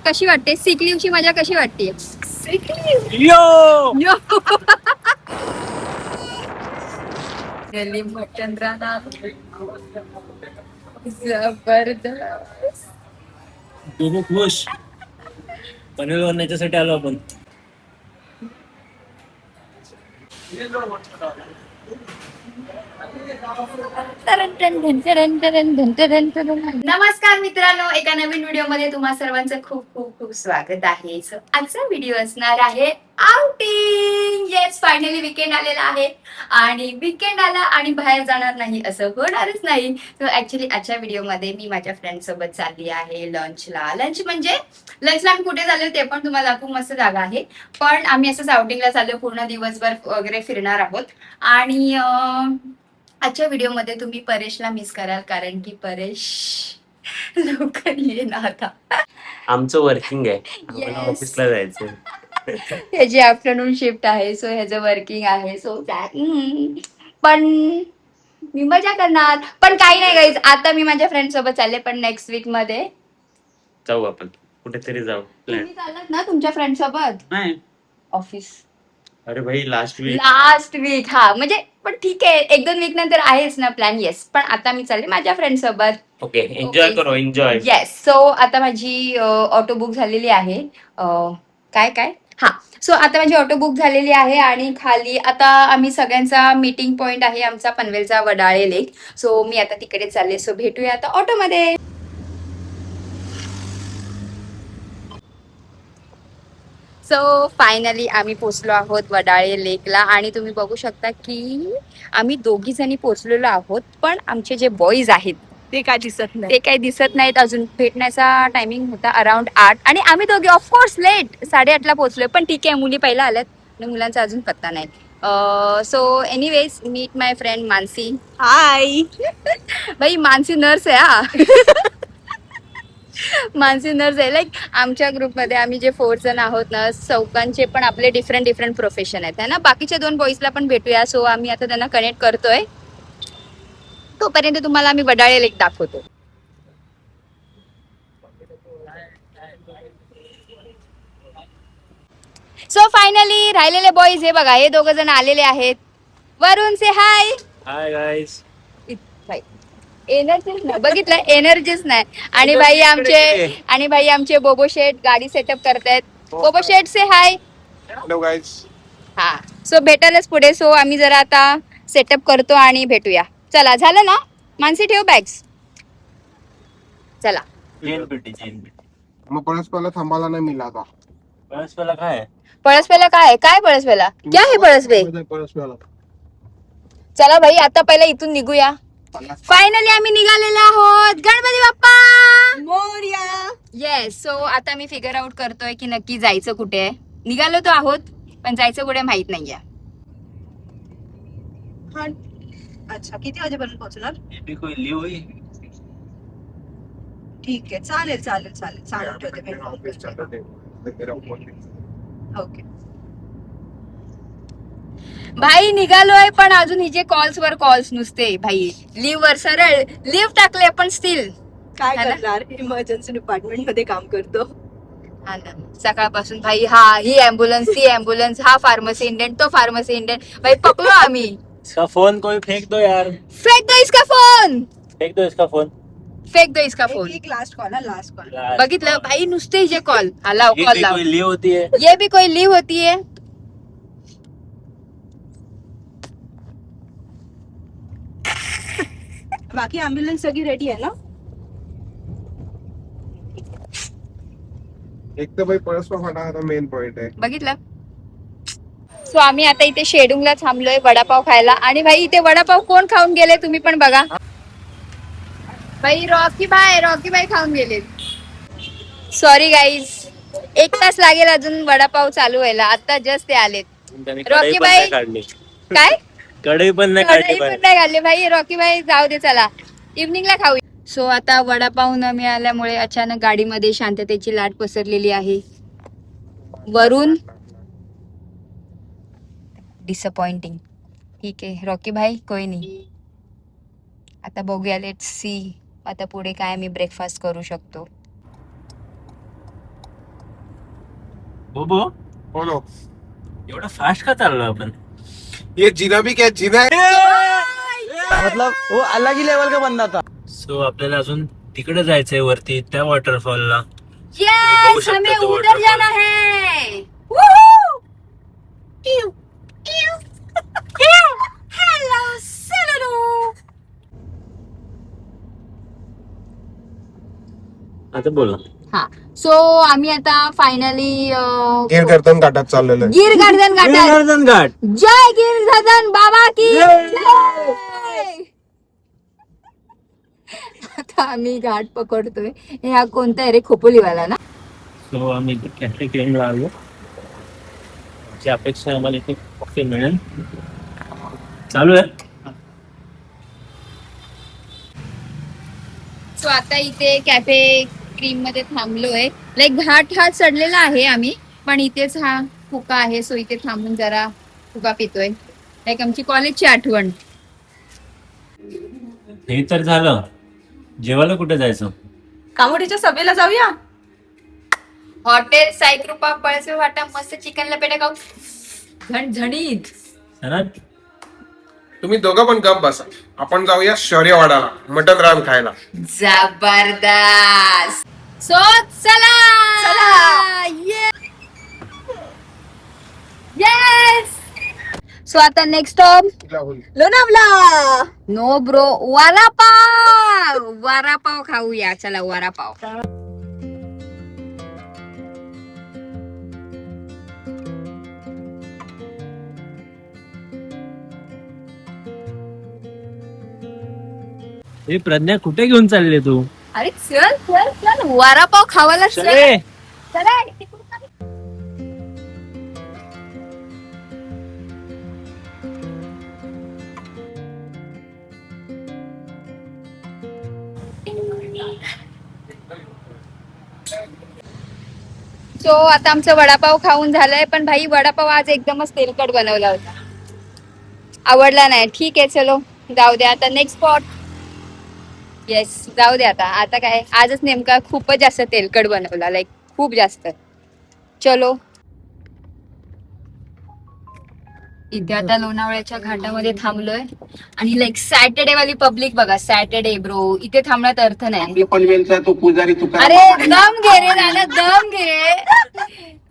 कशी वाटते सिकलीवची मजा कशी वाटते? यो गली मटन राहणार जबरदस्त. दोघं खुश. पनवेल बनण्याच्यासाठी आलो आपण. नमस्कार मित्रांनो, एका नवीन व्हिडिओ मध्ये तुम्हा सर्वांचं खूप खूप खूप स्वागत आहे. सो आजचा व्हिडिओ असणार आहे आउटिंग. येस, फायनली विकेंड आलेला आहे आणि विकेंड आला आणि बाहेर जाणार नाही असं होणारच नाही. सो ऍक्च्युली आजच्या व्हिडिओ मध्ये मी माझ्या फ्रेंड सोबत चालली आहे लंचला. लंचला आम्ही कुठे चाललो ते पण तुम्हाला दाखवू. मस्त जागा आहे, पण आम्ही असंच आउटिंगला चाललो. पूर्ण दिवसभर वगैरे फिरणार आहोत आणि आजच्या व्हिडिओमध्ये तुम्ही परेशला मिस कराल, कारण की परेश लवकर येणार आता. आमचं वर्किंग आहे, आम्हाला Yes. ऑफिसला जायचं. ह्याची आफ्टरनून शिफ्ट आहे, सो ह्याचं वर्किंग आहे. सो पण मी मजा करणार. पण काही नाही गाईज, आता मी माझ्या फ्रेंड सोबत चालले, पण नेक्स्ट वीक मध्ये जाऊ आपण कुठेतरी जाऊ. तुम्ही चाललात ना तुमच्या फ्रेंड सोबत नाही, ऑफिस अरे भाई लास्ट वीक. हा म्हणजे पण ठीक आहे, 1-2 वीक नंतर आहेच ना प्लॅन. येस, पण आता मी चालले माझ्या फ्रेंड सोबत. ओके, एन्जॉय करो एन्जॉय. येस, सो आता माझी ऑटो बुक झालेली आहे. काय हा, सो आता माझी ऑटो बुक झालेली आहे आणि खाली आता आम्ही सगळ्यांचा मीटिंग पॉइंट आहे आमचा पनवेलचा वडाळे लेक. सो मी आता तिकडे चालले. सो भेटूया आता ऑटोमध्ये. सो फायनली आम्ही पोचलो आहोत वडाळे लेकला आणि तुम्ही बघू शकता की आम्ही दोघी जणी पोचलेलो आहोत, पण आमचे जे बॉईज आहेत ते काय दिसत नाही. ते काही दिसत नाहीत अजून. भेटण्याचा टायमिंग होता अराउंड 8 आणि आम्ही दोघे ऑफकोर्स लेट 8:30ला पोहोचलोय. पण ठीक आहे, मुली पहिला आल्यात आणि मुलांचा अजून पत्ता नाही. सो एनिवेज, मीट माय फ्रेंड मानसी. हाय. भाई मानसी नर्स आहे हा. मानसी नर्स आहे. लाईक आमच्या ग्रुपमध्ये आम्ही जे 4 जण आहोत ना, चौकांचे पण आपले डिफरंट प्रोफेशन आहेत ना. बाकीच्या 2 बॉईजला पण भेटूया. सो आम्ही आता त्यांना कनेक्ट करतोय. तोपर्यंत तुम्हाला आम्ही वडाळे लेक दाखवतो. सो फायनली राहिलेले बॉईज हे बघा, हे 2 जण आलेले आहेत. वरुण से हाय. Hi guys. एनर्जीच नाही, बघितलं, एनर्जीच नाही. आणि भाई आमचे बोबो शेट गाडी सेटअप करतायत. बोबो शेट से हाय. Hello guys. हा, सो भेटायलाच पुढे. सो आम्ही जरा आता सेटअप करतो आणि भेटूया. चला, झालं ना मानसी, ठेव बॅग्स. चला. मग परस्परला थांबायला नाही मिळाला आता. पळसपेला काय आहे? पळसपेला काय पळसपेला क्या आहे पळसपे? परस्परला चला भाई, आता पहिला इथून निघूया. फायनली आम्ही निघालेलो आहोत. गणपती बाप्पा मोरया. येस, सो आता मी फिगर आउट करतोय की नक्की जायचं कुठे आहे. निघालो तो आहोत, पण जायचं कुठे माहित नाहीये. अच्छा, किती वाजेपर्यंत पोहोचणार? लिव्ह ठीक आहे, चालेल सांगून ठेवते मी. ओके. भाई निघालोय, पण अजून हिचे कॉल्स नुसते. भाई वर सरळ लिव्ह टाकले, पण स्टील काय है ना? करणार, इमर्जन्सी डिपार्टमेंट मध्ये काम करतो. हा ना, सकाळपासून भाई. हा, ही ऍम्ब्युलन्स, ती ऍम्ब्युलन्स, हा फार्मसी इंडियन, तो फार्मसी इंडियन. भाई पकलो आम्ही. इसका फोन कोई फेंक दो यार. फेक दो इसका फोन. फेंक दो इसका फोन. एक लास्ट कॉल. बघितलं भाई, नुसते हिचे कॉल. हा, लाव ये कॉल भी लाव. कोई लिव्ह होती है. ये भी कोई लीव होती है. बाकी ॲम्ब्युलन्स सगळी रेडी आहे ना? एक तर भाई परस्पर फाटा हा मेन पॉइंट आहे. बघितलं. सो आम्ही आता इथे शेडुंगला थांबलोय वडापाव खायला. आणि भाई इथे वडापाव कोण खाऊन गेले तुम्ही पण बघा. भाई रॉकी भाई खाऊन गेले. सॉरी गाईज, 1 तास लागेल अजून वडापाव चालू व्हायला. आता जस्ट ते आलेत. रॉकी भाई काय कढई पण नाही कढई पण नाही घालले भाई. रॉकी भाई जाऊ दे, चला इव्हनिंगला खाऊ. सो आता वडापाव न मिळाल्यामुळे अचानक गाडीमध्ये शांततेची लाट पसरलेली आहे. वरून डिसअपॉइंटिंग. ठीक आहे रॉकी भाई, कोई नाही. आता बघूया, लेट्स सी आता पुढे काय मी ब्रेकफास्ट करू शकतो. बोबो बोलो एवढा फास्ट का चाललो आपण? ये जीना भी क्या जीना है मतलब वो अलग ही लेवल का बंदा था. सो आपल्याला अजून तिकडे जायचंय वरती त्या वॉटरफॉलला. बघू यस शकता हमें तो उधर waterfall. जाना है. Woohoo! Ew, ew, ew. Hello, Salado. आता बोला. हा सो आम्ही आता फायनली गिर गर्दन घाटात चाललेलं आहे. गिर गार्डन घाटात. गोवर्धन घाट. जय गिरधन बाबा की जय. जय. आता आम्ही घाट पकडतोय. हे हा कोणता आहे रे? खोपोलीवाला ना? सो आम्ही कॅफे क्रीमला आलो. आमची अपेक्षा आहे आम्हाला इथे कॉफी मिळेल. चालू आहे. सो आता इथे कॅफे क्रीम मध्ये थांबलोय. लाईक घाट हा चढलेला आहे आम्ही, पण इथेच हा फुका आहे. सो इथे थांबून जरा फुका पितोय. लाईक आमची कॉलेजची आठवण. हे तर झालं. जेवायला कुठे जायचं? कामोडीच्या सभेला जाऊया. हॉटेल साईकृपा पळसे वाटा मस्त चिकन लपेटा खाऊ झणझणीत. सनद तुम्ही दोघं पण गप बसा. आपण जाऊया शौर्यवाडाला मटन रान खायला. जबरदस्त. सो चला येस. सो आता next stop Lonavala. No bro vada pav. Vada pav खाऊया. चला वडापाव. हे प्रज्ञा कुठे घेऊन चालले तू? अरे चल चल चल वडापाव खावायला चल. चले. चला. सो आता आमचं वडापाव खाऊन झालंय, पण भाई वडापाव आज एकदमच तेलकट बनवला होता. आवडला नाही. ठीक आहे चलो जाऊ दे. आता नेक्स्ट स्पॉट. येस जाऊ दे आता. आता काय आजच नेमका खूपच जास्त तेलकट बनवला. लाईक खूप जास्त. चलो इथे आता लोणावळ्याच्या घाटामध्ये थांबलोय आणि लाईक सॅटर्डे वाली पब्लिक बघा. सॅटर्डे ब्रो इथे थांबण्यात अर्थ नाही. पनवेलचा तो पुजारी तुका अरे दम घे रे दादा दम घे.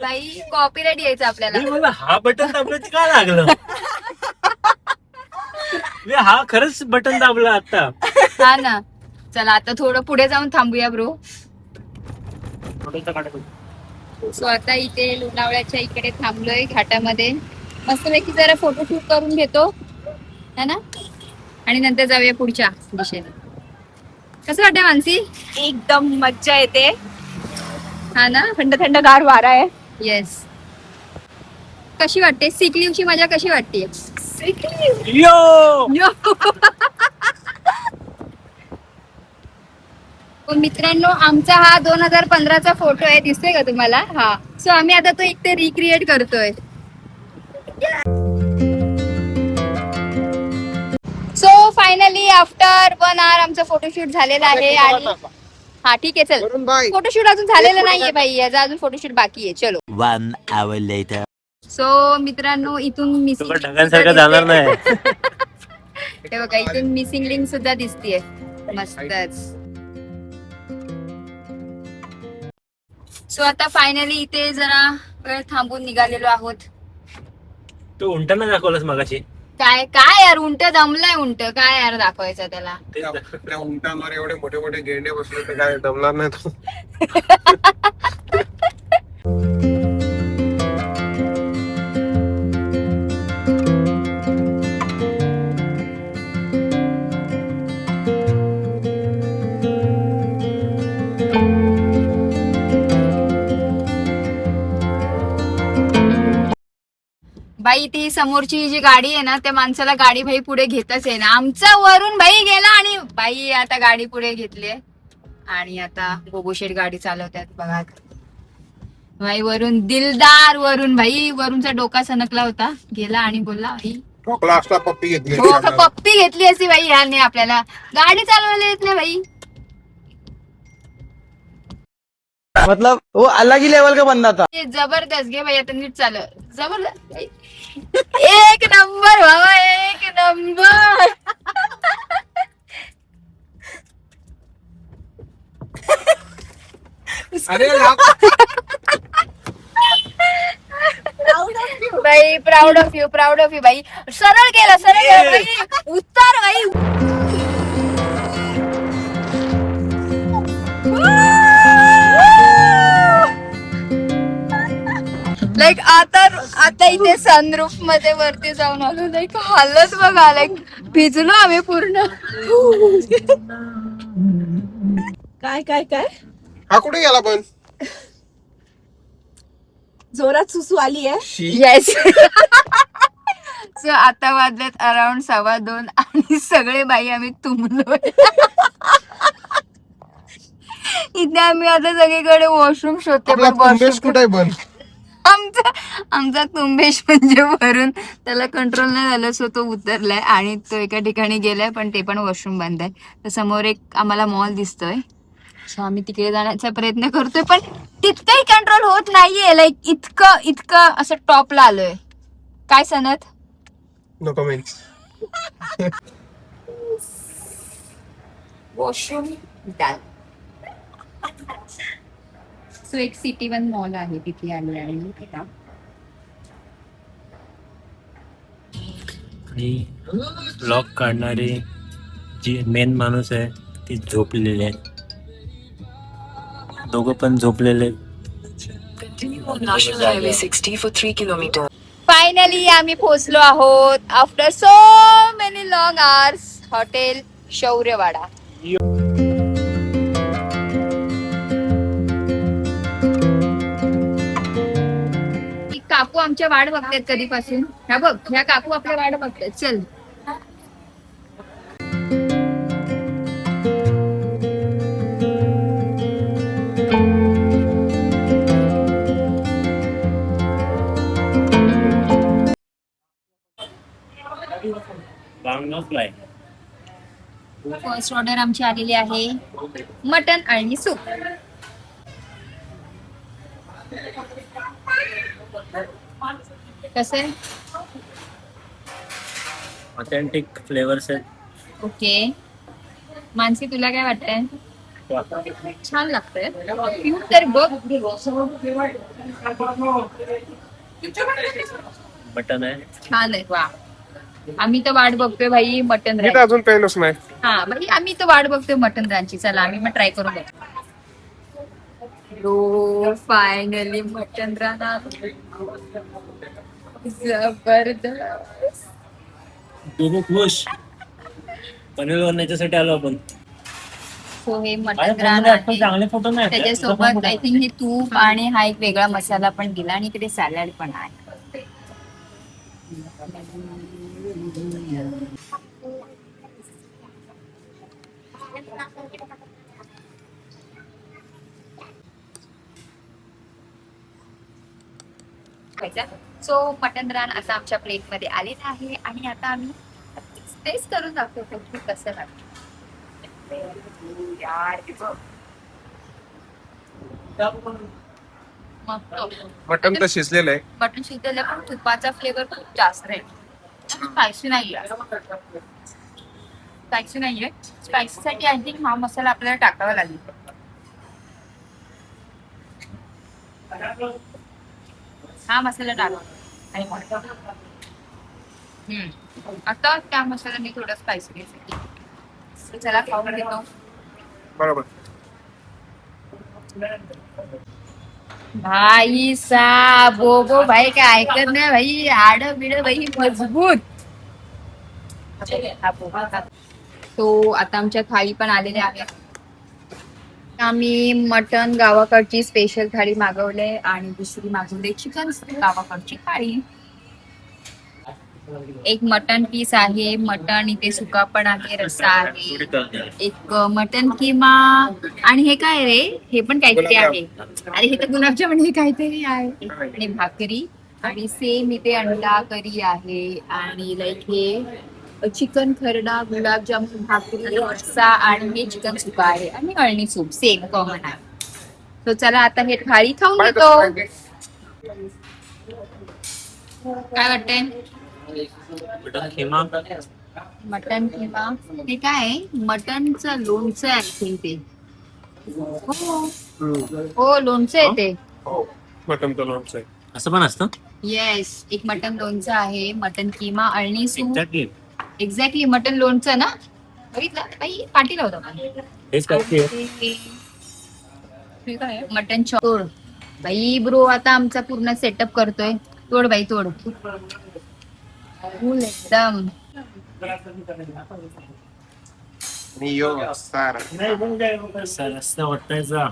बाई कॉपीराइट यायचं आपल्याला. मी मला हा बटन दाबलं का लागलं? मी हा खरंच बटन दाबला आता. हा ना. चला आता थोडं पुढे जाऊन थांबूया ब्रो. सो आता इथे लोणावळ्याच्या इकडे थांबलोय घाटामध्ये. मस्तपैकी जरा फोटोशूट करून घेतो है ना, आणि नंतर जाऊया पुढच्या दिशेने. कसं वाटतंय मानसी? एकदम मज्जा येते. हा ना. थंड थंड गार वारा आहे. येस. कशी वाटते सिकलीची मजा? कशी वाटते? यो मित्रांनो आमचा हा 2015चा फोटो आहे. दिसतोय का तुम्हाला? हा. सो आम्ही आता तो एक ते रिक्रिएट करतोय. सो फायनली आफ्टर 1 hour आमचं फोटोशूट झालेलं आहे. आणि हा ठीक आहे चल. वरुण भाई फोटोशूट अजून झालेलं नाहीये भाई. याचा अजून फोटोशूट बाकी आहे. चलो. 1 hour later. सो मित्रांनो इथून मिसिंग ढगांसारखं जाणार नाही. हे बघा इथून मिसिंग लिंक सुद्धा दिसतीये. मस्तच. सो आता फायनली इथे जरा वेळ थांबून निघालेलो आहोत. तू उंटाना दाखवलंस मगाशी. काय काय यार उंट दमलाय. उंट काय यार दाखवायचं त्याला. त्या उंटांवर एवढे मोठे मोठे गेंडे बसले तर काय दमणार नाही तो. बाई ती समोरची जी गाडी आहे ना त्या माणसाला गाडी भाई पुढे घेतच आहे ना. आमचा वरून भाई गेला आणि बाई आता गाडी पुढे घेतली आणि आता बोबोशेट गाडी चालवतात बघा. भाई वरून दिलदार वरून भाई वरूनचा डोका सनकला होता. गेला आणि बोलला भाई क्लासला पप्पी घेतली. हो का पप्पी घेतली असती भाई. ह्याने आपल्याला गाडी चालवायला येत नाही भाई. मतलब वो अलग ही लेवल का बंदा था. ये जबरदस्त घे भाई आता नीट चाल जबरदस्त एक नंबर बाबा एक नंबर. अरे भाई प्राऊड ऑफ यू भाई. सरळ केलं भाई. उत्तर भाई. लाईक आता इथे सनरूफ मध्ये वरती जाऊन आलो. लाईक हालत बघा लाईक भिजलो आम्ही पूर्ण. काय काय काय हा कुठे गेला पण जोरात सुसू आली आहे. येस. सो आता वाजलेत अराउंड 2:15 आणि सगळे बाई आम्ही तुंबलोय. इथे आम्ही आता सगळीकडे वॉशरूम शोधते आपला पण कुंभेश वॉशरूम कुठे पण आमचा तुंबेश म्हणजे भरून त्याला कंट्रोल नाही झालं. सो तो उतरलाय आणि तो एका ठिकाणी गेलाय पण ते पण वॉशरूम बंद आहे. तर समोर एक आम्हाला मॉल दिसतोय. सो आम्ही तिकडे जाण्याचा प्रयत्न करतोय पण तितकंही कंट्रोल होत नाहीये. लाईक इतकं असं टॉपला आलोय. काय Sanat no comments. Washroom so एक सिटी वन मॉल आहे तिथे आली आहे मी आता. आणि ब्लॉग काढणारी जी मेन माणूस आहे ती झोपलेली आहे. दोघं पण झोपलेले. National Highway 60 for 3 kilometers. Finally आम्ही पोहोचलो आहोत after so many long hours. Hotel Shauryawada. काकू आमच्या वाट बघतायत कधीपासून. ह्या बघ ह्या काकू आपल्या वाट बघतायत. चल बांगला फ्राय. फर्स्ट ऑर्डर आमची आलेली आहे मटन आणि सूप. कसं ऑथेंटिक फ्लेवर्स आहेत. ओके मानसी तुला काय वाटतंय? छान लागतंय. पिऊ तर बघ. मटन आहे. छान आहे. वा आम्ही तर वाट बघतोय भाई मटन मी तर अजून पेलोच नाही. हा भाई आम्ही तर वाट बघतोय मटन रांची. चला आम्ही मग ट्राय करून बघतो. फायनली मटन राणा जबरदस्त. दोघं खुश. पनीर बनण्याच्यासाठी आलो आपण. सो हे माझ्या मटन रान फोनमध्ये आजकाल आहे. चांगले फोटो नाही. त्याच्यासोबत आय थिंक हे तूप आणि हा एक वेगळा मसाला पण दिला आणि इकडे सॅलड पण आहे. सो मटन रान आता आमच्या प्लेट मध्ये आलेलं आहे आणि आता आम्ही टेस्ट करून दाखवतो की कसं लागतं. यार मटन तर शिजलेलं आहे. मटन शिजलेलं पण तुपाचा फ्लेवर खूप जास्त आहे. स्पायसी नाहीये. स्पायसी नाहीये. स्पायसी साठी आय थिंक हा मसाला आपल्याला टाकावा लागेल. हा मसाला टाका आणि आता त्या मसाल्याने थोडं स्पायसी घ्यायचं. चला खाऊन घेतो. बरोबर. भाई सा बोबो भाई काय ऐकत नाही भाई. आड बिड भाई मजबूत. तो आता आमच्या थाळी पण आलेल्या आहेत. आम्ही मटन गावाकडची स्पेशल थाळी मागवले आणि दुसरी मागवली चिकन गावाकडची थाळी. एक मटन पीस आहे. मटन इथे सुका पण आहे. रस्सा आहे. एक मटन किमा आणि हे काय रे हे पण काहीतरी आहे. अरे हे तर गुलाबजामुन हे काहीतरी आहे. आणि भाकरी आणि सेम इथे अंडा करी आहे आणि लाईक हे चिकन खरडा गुलाबजामुन भाकरी रस्सा आणि हे चिकन सुका आहे आणि अळणी सूप सेम कॉमन आहे. तो चला आता हे थाळी खाऊन बाय घेतो. तसं. काय वाटतंय? मटन खिमा. मटन किंवा हे काय आहे? मटनचं लोणचं आहे आय थिंक ते. हो लोणचं आहे ते. हो मटन तर लोणचं आहे. असं पण असतं. येस एक मटन लोणचं आहे. मटन किमा अळणी सूप. एक्झॅक्टली. एक्झॅक्टली मटन लोणचं ना. बघितलं बाई पाठी लावतो हेच काय मटन तोड बाई ब्रो. आता आमचा पूर्ण सेटअप करतोय. तोड बाई तोड. फुल एकदम. आणि यो सारा. रस्ता वाटायचा.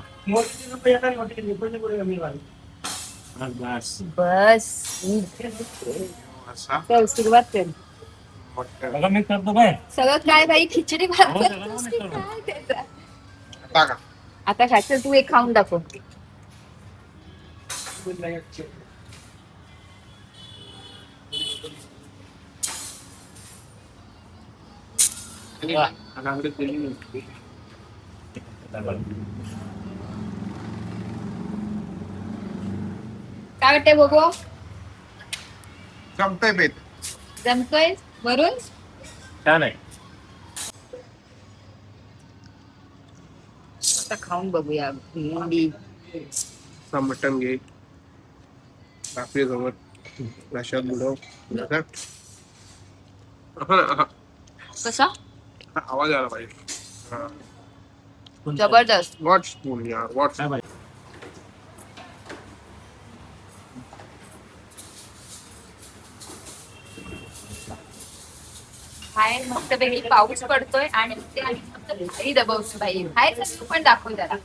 बस. बस असा चल सुरुवात कर. मटण. बघा मी करतो काय. सगळं काय बाई खिचडी भात हो, सगळं करतोस मी की करतो. काय त्याचं? टाका. आता खायचं तू एक खाऊन दाखव. काय वाटतंय बघू. जमतंय बेत. जमतोय वरून. छान आहे. आता खाऊन बघूया भेंडी. मटन घे भाकरी सोबत रशात बुडव. कसा हा आवाज आला पाहिजे. जबरदस्त. वॉट स्पून यार वॉट. काय बाई. बाहेर मस्तपैकी पाऊस पडतोय आणि ते आणि फक्त घरी दबवतो बाई. बाहेर पण दाखव जरा.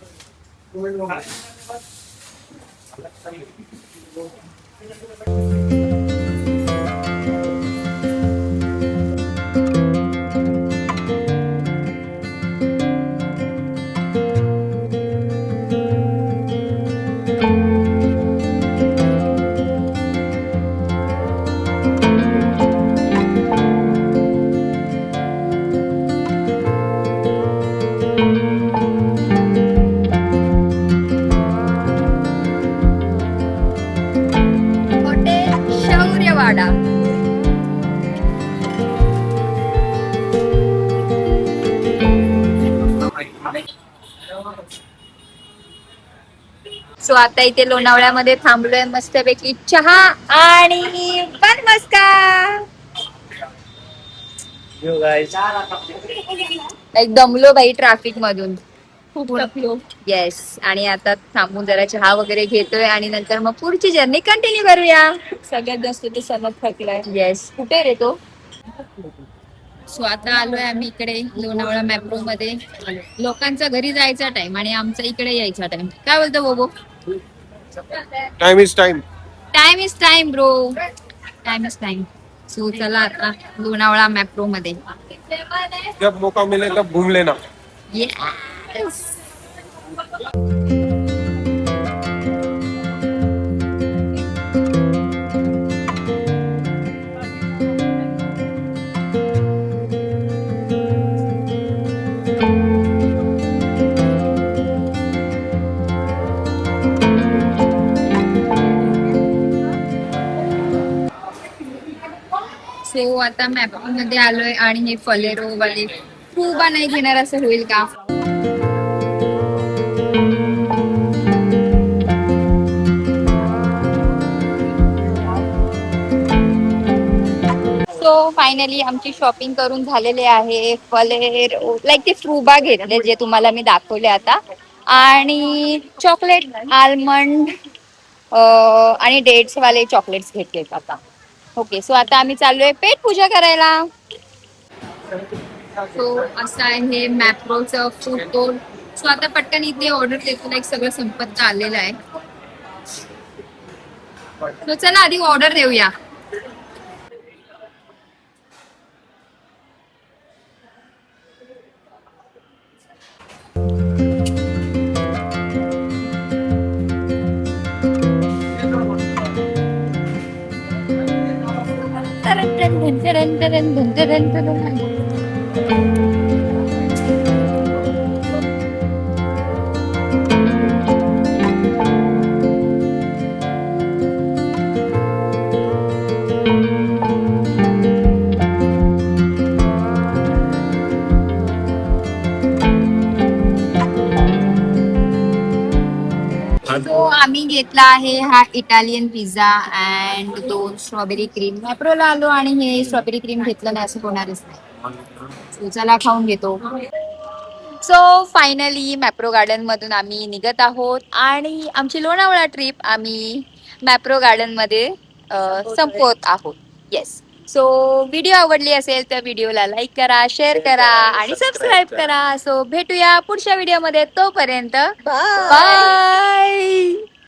हॉटेल शौर्यवाडा. सो आता इथे लोणावळ्यामध्ये थांबलोय मस्तपैकी चहा आणि पण मस्का. यो गाईस. एक दमलो बाई ट्रॅफिक मधून. येस आणि आता थांबून जरा चहा वगैरे घेतोय आणि नंतर मग पुढची जर्नी कंटिन्यू करूया. सगळ्यात जास्त ते सनद थकलाय. येस कुठे रे तो. सो आता आलोय आम्ही इकडे लोणावळा मेट्रो मध्ये. लोकांचा घरी जायचा टाइम आणि आमचा इकडे यायचा टाइम. काय बोलतो बोबो. Time is time. Time is time bro. Time is time. So चला आता लोणावळा मेट्रो मध्ये. जब मौका मिले तब घूम लेना. येस. सो आता मॅप मध्ये आलोय आणि हे फलेरो वाले खूप नाही घेणार असं होईल का. सो फायनली आमची शॉपिंग करून झालेली आहे. फलेरो लाईक ते फ्रुबा घेतले जे तुम्हाला मी दाखवले आता आणि चॉकलेट आल्मंड आणि डेट्स वाले चॉकलेट्स घेतलेत आता. ओके सो आता आम्ही चाललोय पेट पूजा करायला. सो असं आहे मॅप्रोचं फूड कोर्ट. सो आता पटकन इथे ऑर्डर देतो. लाईक सगळं संपत आलेलं आहे. सो चला आधी ऑर्डर देऊया. आम्ही घेतला आहे हा Italian pizza and 2 strawberry cream. मॅप्रोला आलो आणि हे स्ट्रॉबेरी क्रीम घेतलं नाही असं होणारच नाही. So, चला खाऊन घेतो. सो फायनली मॅप्रो गार्डन मधून आम्ही निघत आहोत आणि आमची लोणावळा ट्रिप आम्ही मॅप्रो गार्डन मध्ये संपवत आहोत. येस. सो व्हिडिओ आवडली असेल तर व्हिडिओला लाईक करा, शेअर करा आणि सबस्क्राईब करा. सो भेटूया पुढच्या व्हिडिओमध्ये. तोपर्यंत बाय.